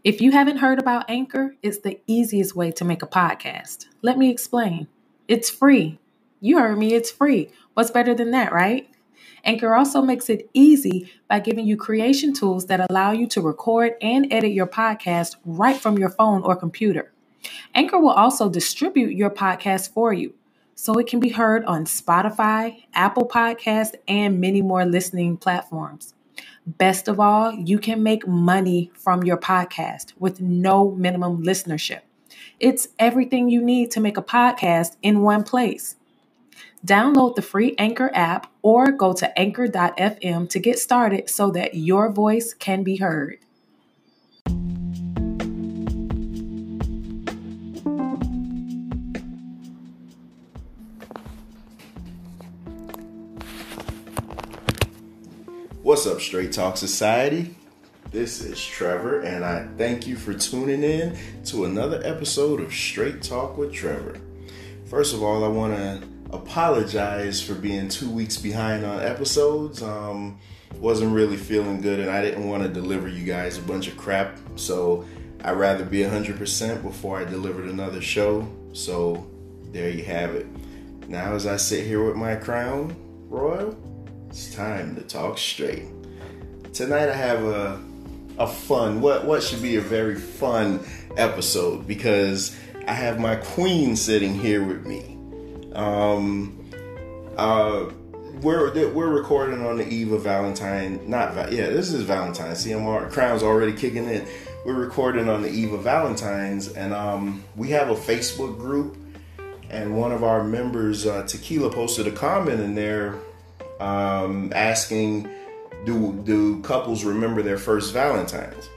If you haven't heard about Anchor, it's the easiest way to make a podcast. Let me explain. It's free. You heard me, it's free. What's better than that, right? Anchor also makes it easy by giving you creation tools that allow you to record and edit your podcast right from your phone or computer. Anchor will also distribute your podcast for you, so it can be heard on Spotify, Apple Podcasts, and many more listening platforms. Best of all, you can make money from your podcast with no minimum listenership. It's everything you need to make a podcast in one place. Download the free Anchor app or go to anchor.fm to get started so that your voice can be heard. What's up, Straight Talk Society? This is Trevor, and I thank you for tuning in to another episode of Straight Talk with Trevor. First of all, I want to apologize for being 2 weeks behind on episodes. Wasn't really feeling good, and I didn't want to deliver you guys a bunch of crap, so I'd rather be 100% before I delivered another show. So there you have it. Now, as I sit here with my crown royal, it's time to talk straight. Tonight I have a fun, what should be a very fun episode, because I have my queen sitting here with me. We're recording on the eve of Valentine. This is Valentine. See, our crown's already kicking in. We're recording on the eve of Valentine's, and we have a Facebook group, and one of our members, Tequila, posted a comment in there asking, do couples remember their first Valentine's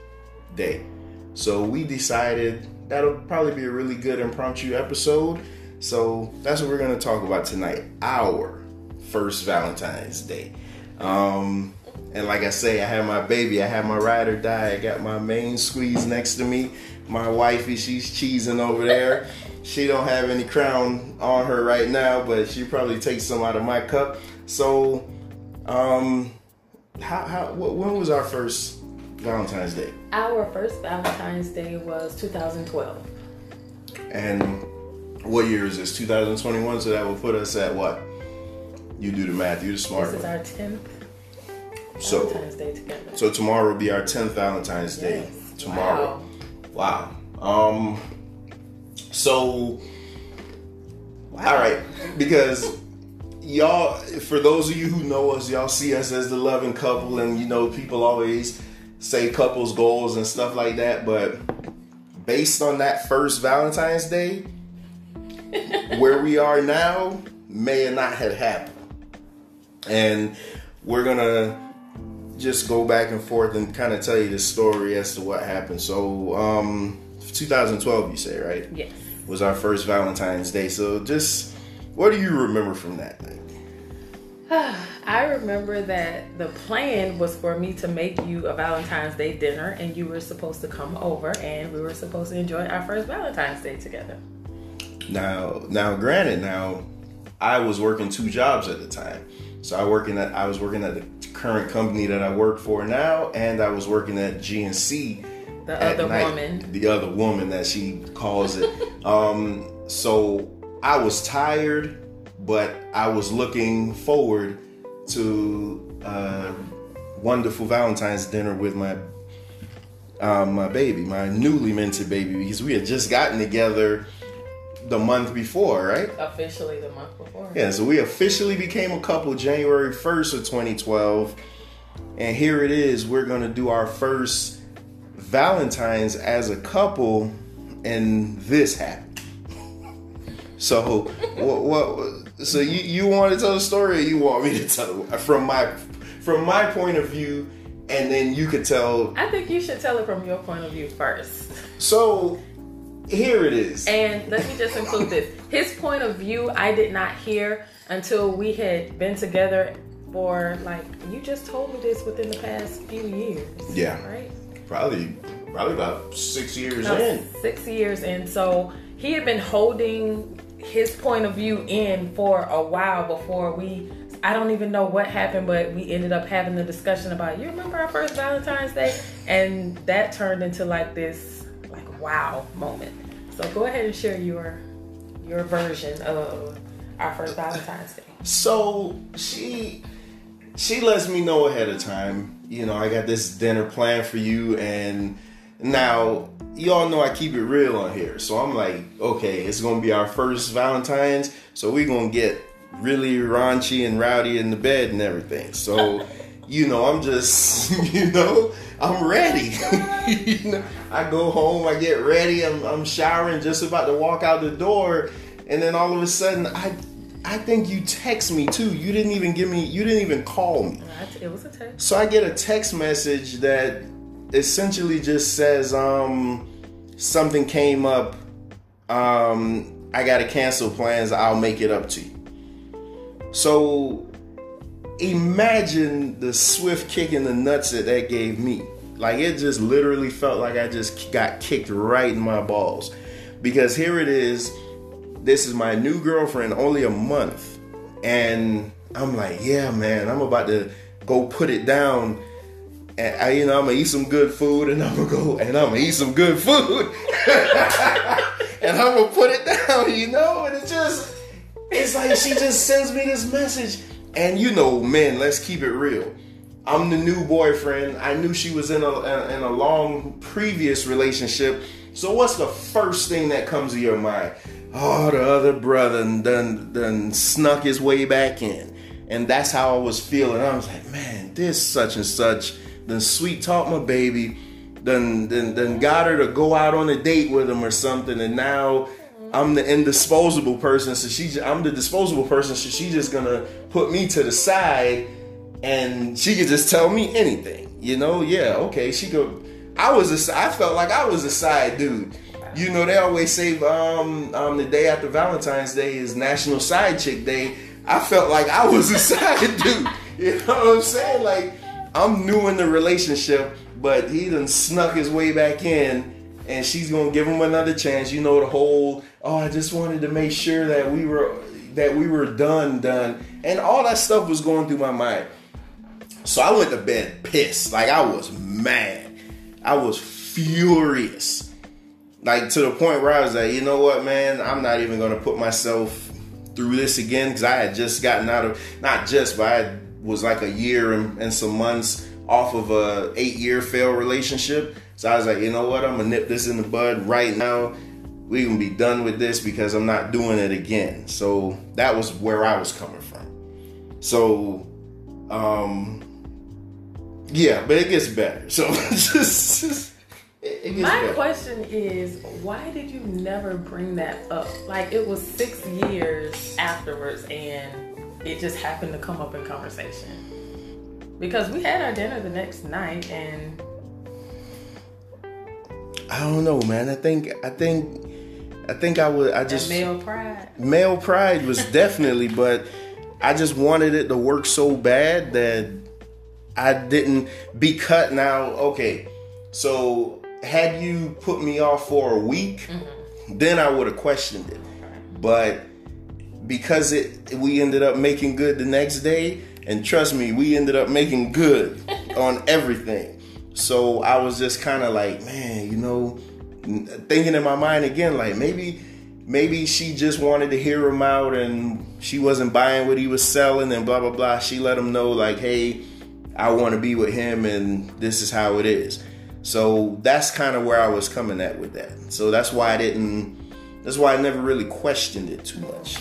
Day? So we decided that'll probably be a really good impromptu episode. So that's what we're going to talk about tonight, our first Valentine's Day. And like I say, I have my baby, I have my ride or die, I got my main squeeze next to me. My wifey, she's cheesing over there. She don't have any crown on her right now, but she probably takes some out of my cup. So, when was our first Valentine's Day? Our first Valentine's Day was 2012. And what year is this? 2021. So that will put us at what? You do the math. You're the smart one. This is our 10th Valentine's Day together. So tomorrow will be our 10th Valentine's Day. Tomorrow. Wow. So, all right, because y'all, for those of you who know us, y'all see us as the loving couple, and people always say couples goals and stuff like that, but based on that first Valentine's Day, where we are now may not have happened. And we're gonna just go back and forth and kind of tell you the story as to what happened. So 2012, you say, right? Yes. Was our first Valentine's Day. So just, what do you remember from that night? I remember that the plan was for me to make you a Valentine's Day dinner, and you were supposed to come over, and we were supposed to enjoy our first Valentine's Day together. Now, granted, I was working 2 jobs at the time. So I was working at the current company that I work for now, and I was working at GNC. The other woman that she calls it. So I was tired, but I was looking forward to a wonderful Valentine's dinner with my baby, my newly minted baby, because we had just gotten together the month before, right? Officially the month before. Yeah, so we officially became a couple January 1st of 2012. And here it is. We're going to do our first Valentine's as a couple, and this happened. So, So you want to tell the story, or you want me to tell it from my point of view, and then you could tell? I think you should tell it from your point of view first. So here it is. And let me just include this. His point of view I did not hear until we had been together for, you just told me this within the past few years. Yeah. Right? Probably about 6 years in. 6 years in. So he had been holding his point of view in for a while before we I don't even know what happened, but we ended up having the discussion about, you remember our first Valentine's Day? And that turned into like this, like, wow moment. So go ahead and share your version of our first Valentine's Day. So she lets me know ahead of time, you know, I got this dinner planned for you, and now y'all know I keep it real on here. So I'm like, okay, it's gonna be our first Valentine's, so we're gonna get really raunchy and rowdy in the bed and everything. So, you know, I'm just, you know, I'm ready. You know, I go home, I get ready, I'm showering, just about to walk out the door, and then all of a sudden, I think you text me too. You didn't even call me. It was a text. So I get a text message that essentially just says, something came up, I gotta cancel plans, I'll make it up to you. So imagine the swift kick in the nuts that gave me. Like, it just literally felt like I just got kicked right in my balls. Because here it is, this is my new girlfriend, only a month. And I'm like, yeah, man, I'm about to go put it down. And I'm gonna eat some good food, and I'm gonna eat some good food. And I'm gonna put it down, you know? And it's like she just sends me this message. And you know, men, let's keep it real. I'm the new boyfriend. I knew she was in a long previous relationship. So what's the first thing that comes to your mind? Oh, the other brother done snuck his way back in. And that's how I was feeling. I was like, man, this such and such done sweet talk my baby, done got her to go out on a date with him or something, and now I'm the indisposable person, so I'm the disposable person, so she's just gonna put me to the side, and she could just tell me anything, you know? Yeah, okay, I felt like I was a side dude. You know, they always say the day after Valentine's Day is National Side Chick Day. I felt like I was a side dude. You know what I'm saying? Like, I'm new in the relationship, but he done snuck his way back in, and she's gonna give him another chance. You know, the whole, oh, I just wanted to make sure that we were done, and all that stuff was going through my mind. So I went to bed pissed. Like, I was mad. I was furious. Like, to the point where I was like, you know what, man, I'm not even gonna put myself through this again, because I had just gotten out of, but I was like a year and some months off of a 8-year failed relationship. So I was like, you know what, I'm gonna nip this in the bud right now. We can be done with this because I'm not doing it again. So that was where I was coming from. So yeah, but it gets better. So it gets My better. question is, why did you never bring that up? Like, it was 6 years afterwards, and it just happened to come up in conversation. Because we had our dinner the next night, and I don't know, man. I think I just male pride was definitely, but I just wanted it to work so bad that I didn't be cut. Now, okay, so had you put me off for a week, then I would have questioned it. But because we ended up making good the next day, and trust me, we ended up making good on everything. So I was just kind of like, man, you know, thinking in my mind again, like maybe she just wanted to hear him out, and she wasn't buying what he was selling, and blah blah blah. She let him know, like, hey, I want to be with him, and this is how it is. So that's kind of where I was coming at with that. So that's why I never really questioned it too much.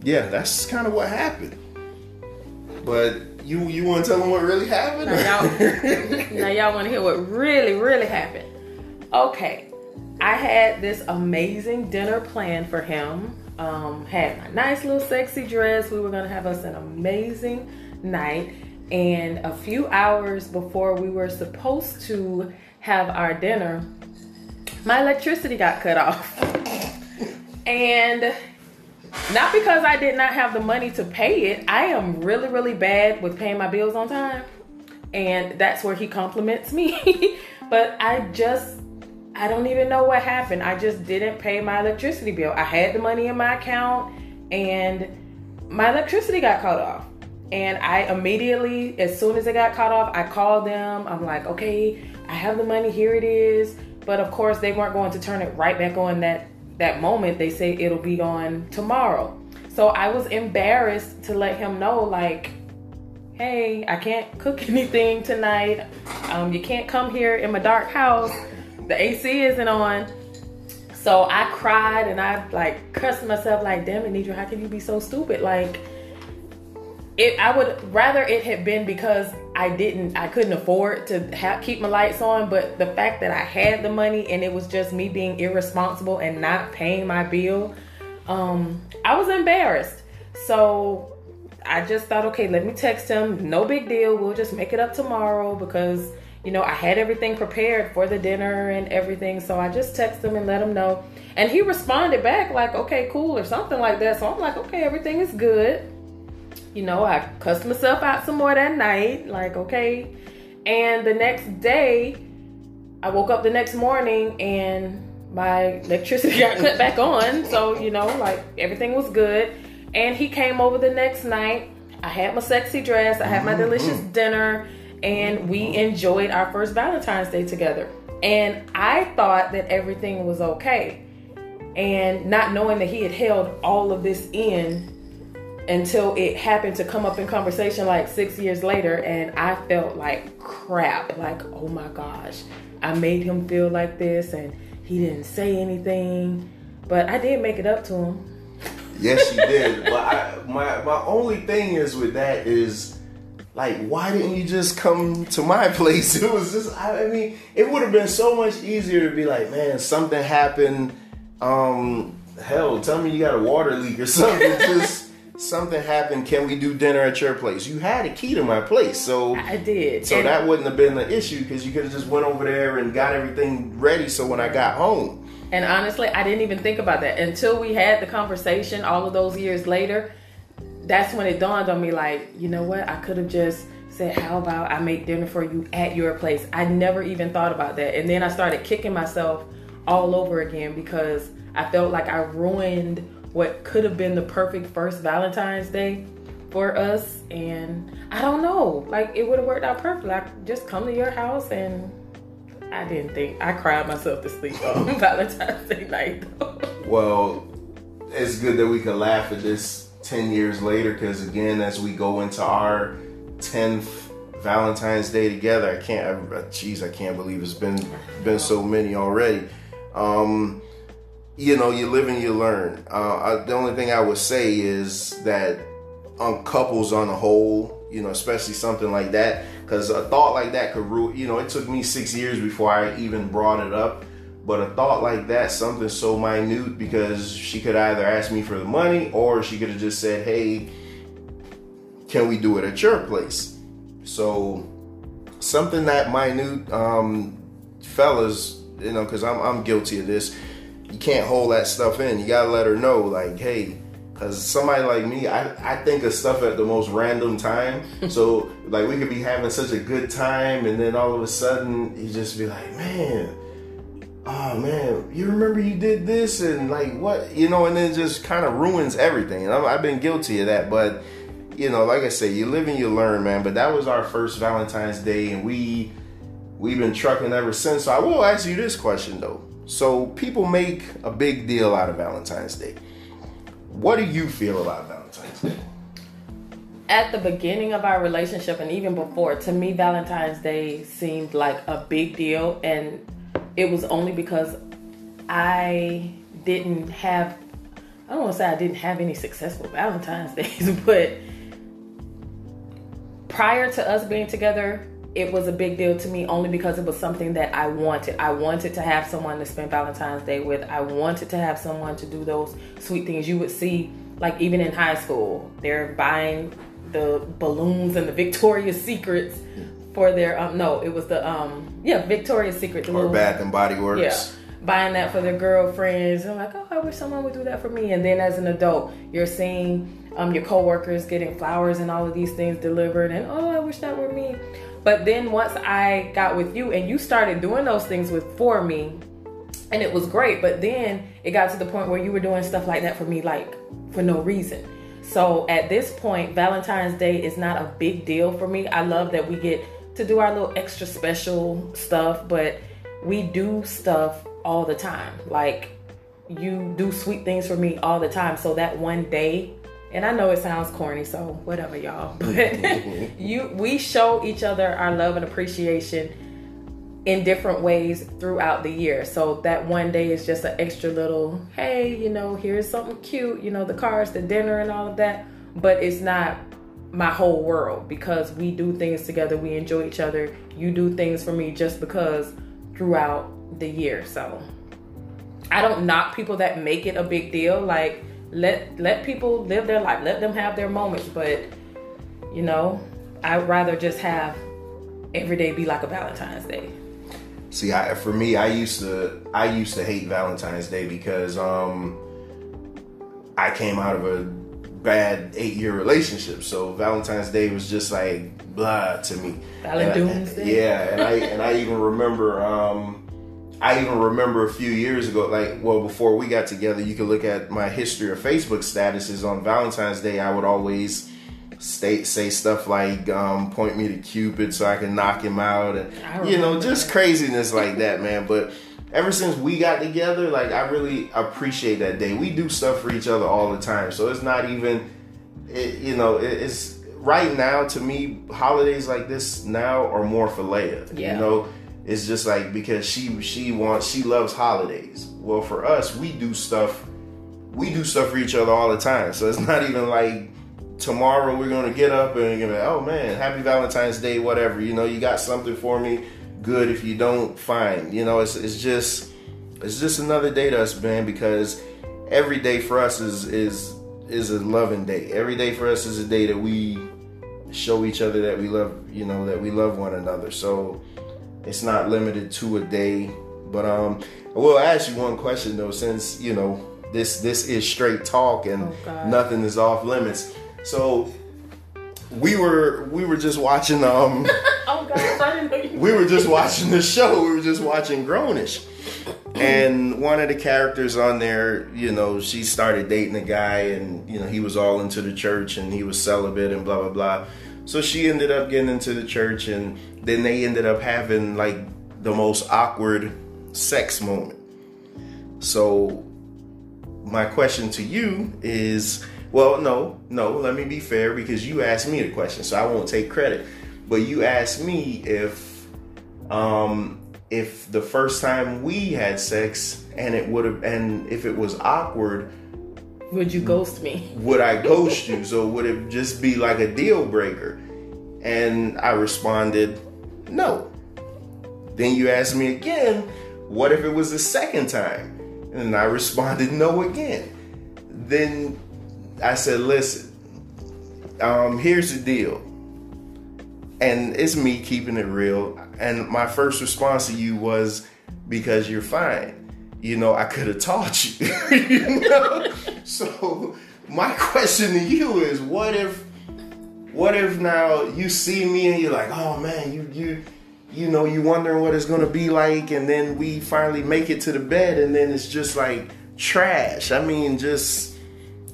Yeah, that's kind of what happened. But you want to tell them what really happened? Now y'all want to hear what really, really happened. Okay, I had this amazing dinner planned for him. Had my nice little sexy dress. We were going to have us an amazing night. And a few hours before we were supposed to have our dinner, my electricity got cut off. And not because I did not have the money to pay it. I am really, really bad with paying my bills on time. And that's where he compliments me. But I don't even know what happened. I just didn't pay my electricity bill. I had the money in my account, and my electricity got cut off. And I immediately, as soon as it got cut off, I called them. I'm like, okay, I have the money, here it is. But of course, they weren't going to turn it right back on that moment. They say it'll be on tomorrow. So I was embarrassed to let him know, like, hey, I can't cook anything tonight. You can't come here in my dark house. The AC isn't on. So I cried and I like cussed myself like, damn it, Nidra, how can you be so stupid? Like, I would rather it had been because I couldn't afford to keep my lights on, but the fact that I had the money and it was just me being irresponsible and not paying my bill, I was embarrassed. So I just thought, okay, let me text him. No big deal. We'll just make it up tomorrow because, you know, I had everything prepared for the dinner and everything. So I just texted him and let him know. And he responded back like, okay, cool, or something like that. So I'm like, okay, everything is good. You know, I cussed myself out some more that night. Like, okay. And the next day, I woke up the next morning and my electricity got cut back on. So, you know, like everything was good. And he came over the next night. I had my sexy dress. I had my delicious dinner. And we enjoyed our first Valentine's Day together. And I thought that everything was okay. And not knowing that he had held all of this in until it happened to come up in conversation like 6 years later. And I felt like crap. Like, oh my gosh, I made him feel like this and he didn't say anything. But I did make it up to him. Yes, you did. But my only thing is with that is, like, why didn't you just come to my place? It was just, I mean, it would have been so much easier to be like, man, something happened. Hell, tell me you got a water leak or something. Just something happened. Can we do dinner at your place? You had a key to my place, so I did. So that wouldn't have been the issue because you could have just went over there and got everything ready. So when I got home. And honestly, I didn't even think about that until we had the conversation all of those years later. That's when it dawned on me, like, you know what? I could have just said, how about I make dinner for you at your place? I never even thought about that. And then I started kicking myself all over again because I felt like I ruined what could have been the perfect first Valentine's Day for us. And I don't know, like it would have worked out perfectly. I could just come to your house and I cried myself to sleep on Valentine's Day night. Well, it's good that we can laugh at this 10 years later because again, as we go into our 10th Valentine's Day together, I can't believe it's been so many already. You know, you live and you learn. The only thing I would say is that on couples on the whole, you know, especially something like that, because a thought like that could ruin, you know, it took me 6 years before I even brought it up. But a thought like that, something so minute, because she could either ask me for the money or she could have just said, hey, can we do it at your place? So something that minute, fellas, you know, because I'm guilty of this. You can't hold that stuff in. You got to let her know, like, hey, because somebody like me, I think of stuff at the most random time. So, like, we could be having such a good time, and then all of a sudden, you just be like, man, oh, man, you remember you did this? And, like, what? You know, and then it just kind of ruins everything. And I've been guilty of that. But, you know, like I say, you live and you learn, man. But that was our first Valentine's Day, and we've been trucking ever since. So I will ask you this question, though. So people make a big deal out of Valentine's Day. What do you feel about Valentine's Day? At the beginning of our relationship and even before, to me, Valentine's Day seemed like a big deal. And it was only because I don't want to say I didn't have any successful Valentine's Days, but prior to us being together, it was a big deal to me only because it was something that I wanted. I wanted to have someone to spend Valentine's Day with. I wanted to have someone to do those sweet things. You would see, like even in high school, they're buying the balloons and the Victoria's Secrets for their, Victoria's Secret. Or Bath and Body Works. Yeah, buying that for their girlfriends. I'm like, oh, I wish someone would do that for me. And then as an adult, you're seeing your coworkers getting flowers and all of these things delivered. And, oh, I wish that were me. But then once I got with you and you started doing those things for me, and it was great. But then it got to the point where you were doing stuff like that for me, like for no reason. So at this point, Valentine's Day is not a big deal for me. I love that we get to do our little extra special stuff, but we do stuff all the time. Like, you do sweet things for me all the time. So that one day, and I know it sounds corny, so whatever, y'all, but we show each other our love and appreciation in different ways throughout the year. So that one day is just an extra little, hey, here's something cute, the cards, the dinner and all of that. But it's not my whole world, because we do things together. We enjoy each other. You do things for me just because throughout the year. So I don't knock people that make it a big deal. Like, let people live their life. Let them have their moments. But, I'd rather just have every day be like a Valentine's Day. See, for me, I used to hate Valentine's Day because I came out of a bad 8-year relationship. So Valentine's Day was just like blah to me. Valentine's Day. Yeah, and I even remember a few years ago, before we got together, you could look at my history of Facebook statuses. On Valentine's Day, I would always say stuff like, point me to Cupid so I can knock him out, and just craziness like that, man. But ever since we got together, I really appreciate that day. We do stuff for each other all the time, so it's not even, it's right now to me, holidays like this now are more for Leia. Yeah. It's just because she loves holidays. Well, for us, we do stuff for each other all the time. So it's not even like tomorrow we're gonna get up and be like, oh man, happy Valentine's Day, whatever. You got something for me, good. If you don't, fine. It's just another day to us, man, because every day for us is a loving day. Every day for us is a day that we show each other that we love, that we love one another. So it's not limited to a day. But I will ask you one question though, since this is straight talk and nothing is off limits. So we were just watching oh God, I didn't know you. We were just watching the show. We were just watching Grownish. And one of the characters on there, she started dating a guy, and he was all into the church and he was celibate and blah blah blah. So she ended up getting into the church, and then they ended up having the most awkward sex moment. So my question to you is, well, no, let me be fair, because you asked me the question, so I won't take credit. But you asked me if the first time we had sex and if it was awkward, would you ghost me? Would I ghost you? So would it just be like a deal breaker? And I responded, no. Then you asked me again, what if it was the second time? And I responded, no again. Then I said, listen, here's the deal. And it's me keeping it real. And my first response to you was, because you're fine. I could have taught you. So my question to you is, what if now you see me and you're like, oh man, you wondering what it's gonna be like, and then we finally make it to the bed, and then it's just like trash. I mean, just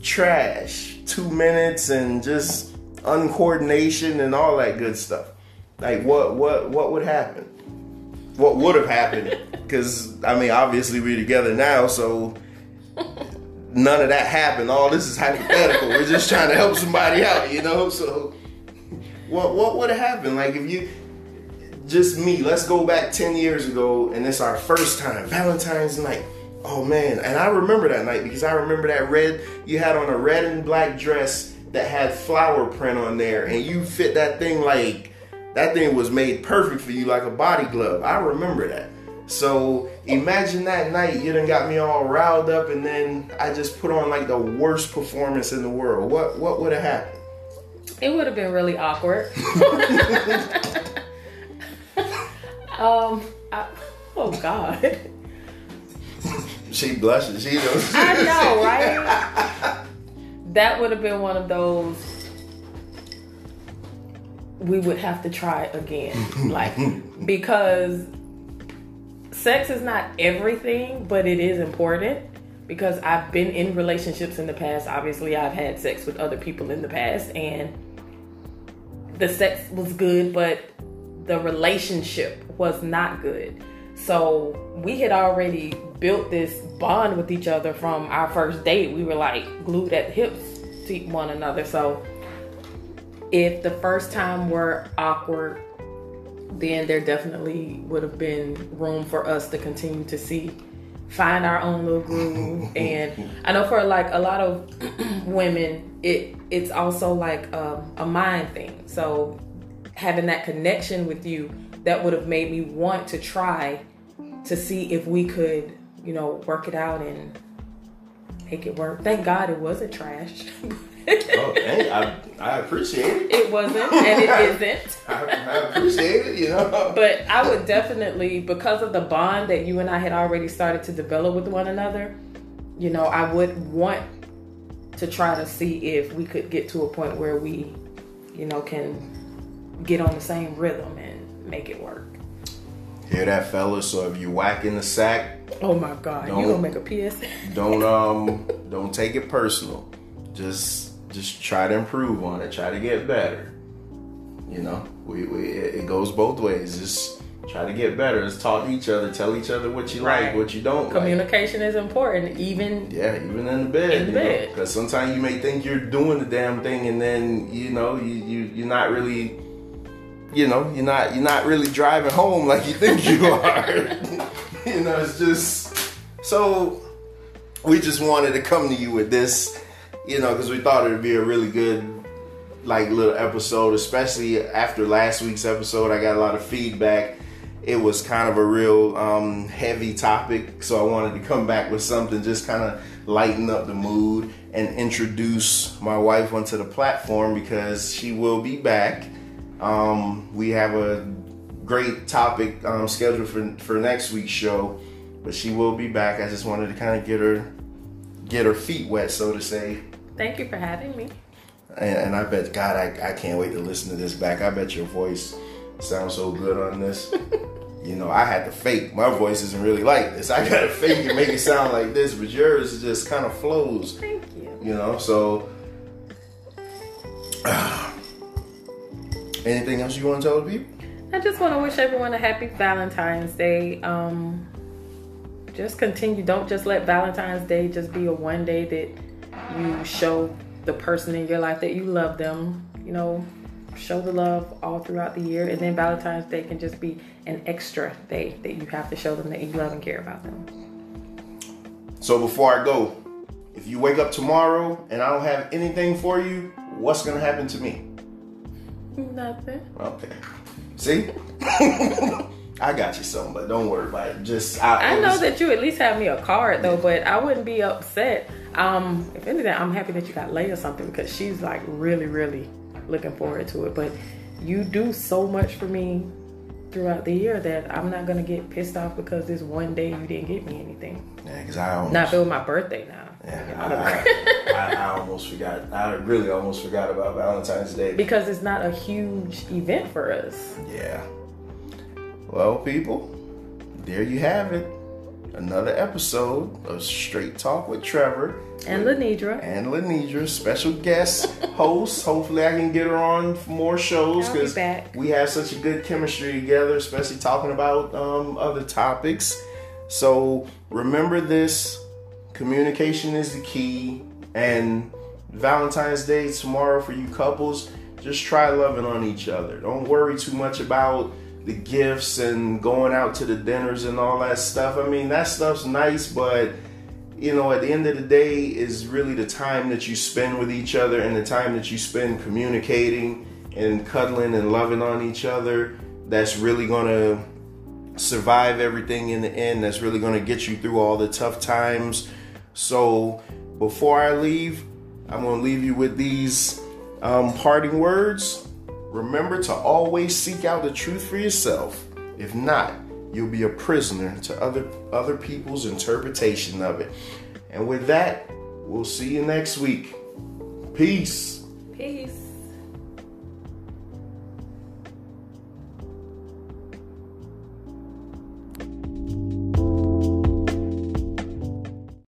trash. 2 minutes and just uncoordination and all that good stuff. What would happen? What would have happened? Because obviously we're together now, so none of that happened. All this is hypothetical. We're just trying to help somebody out, So what would have happened? If you just me, let's go back 10 years ago, and it's our first time, Valentine's night. Oh man, and I remember that night because I remember that you had on a red and black dress that had flower print on there, and you fit that thing that thing was made perfect for you, like a body glove. I remember that. So imagine that night, you done got me all riled up, and then I just put on the worst performance in the world. What would have happened? It would have been really awkward. Oh God. She blushes. She knows. I know, right? That would have been one of those. We would have to try again, because sex is not everything, but it is important. because I've been in relationships in the past. Obviously, I've had sex with other people in the past, and the sex was good, but the relationship was not good. So we had already built this bond with each other from our first date. We were like glued at the hips to one another. So if the first time were awkward, then there definitely would have been room for us to continue to find our own little groove. And I know for like a lot of women, it's also like a mind thing. So having that connection with you, that would have made me want to try to see if we could, work it out and make it work. Thank God it wasn't trash. Oh, hey, I appreciate it. It wasn't, and it isn't. I appreciate it, But I would definitely, because of the bond that you and I had already started to develop with one another, I would want to try to see if we could get to a point where we, can get on the same rhythm and make it work. Hear that, fellas? So if you whack in the sack, oh my God, you gonna make a PSA? Don't take it personal. Just try to improve on it. Try to get better. It goes both ways. Just try to get better. Just talk to each other. Tell each other what you like, what you don't like. Communication is important, even in the bed. In the bed. Because sometimes you may think you're doing the damn thing, and then you're not really. You're not really driving home like you think you are. It's just so we just wanted to come to you with this, because we thought it would be a really good little episode, especially after last week's episode. I got a lot of feedback. It was kind of a real heavy topic, so I wanted to come back with something just kind of lighten up the mood and introduce my wife onto the platform, because she will be back. We have a great topic scheduled for next week's show, but she will be back. I just wanted to kind of get her feet wet, so to say. Thank you for having me. And I bet, God, I can't wait to listen to this back. I bet your voice sounds so good on this. I had to fake. My voice isn't really like this. I got to fake and make it sound like this, but yours just kind of flows. Thank you. So... anything else you want to tell the people? I just want to wish everyone a happy Valentine's Day. Just continue. Don't just let Valentine's Day just be a one day that you show the person in your life that you love them. Show the love all throughout the year. And then Valentine's Day can just be an extra day that you have to show them that you love and care about them. So before I go, if you wake up tomorrow and I don't have anything for you, what's going to happen to me? Nothing. Okay. See? I got you something, but don't worry about it. I know that you at least have me a card though, but I wouldn't be upset. If anything, I'm happy that you got Leia something, because she's like really, really looking forward to it. But you do so much for me throughout the year that I'm not gonna get pissed off because this one day you didn't get me anything. Yeah, because I almost... Not for my birthday now. Yeah, I almost forgot. I really almost forgot about Valentine's Day. Because it's not a huge event for us. Yeah. Well, people, there you have it. Another episode of Straight Talk with Trevor. And Lenidra. Special guest host. Hopefully I can get her on for more shows, because we have such a good chemistry together, especially talking about other topics. So remember this. Communication is the key, and Valentine's Day tomorrow for you couples, just try loving on each other. Don't worry too much about the gifts and going out to the dinners and all that stuff. I mean, that stuff's nice, but at the end of the day is really the time that you spend with each other, and the time that you spend communicating and cuddling and loving on each other, that's really going to survive everything in the end. That's really going to get you through all the tough times. So before I leave, I'm going to leave you with these parting words. Remember to always seek out the truth for yourself. If not, you'll be a prisoner to other people's interpretation of it. And with that, we'll see you next week. Peace.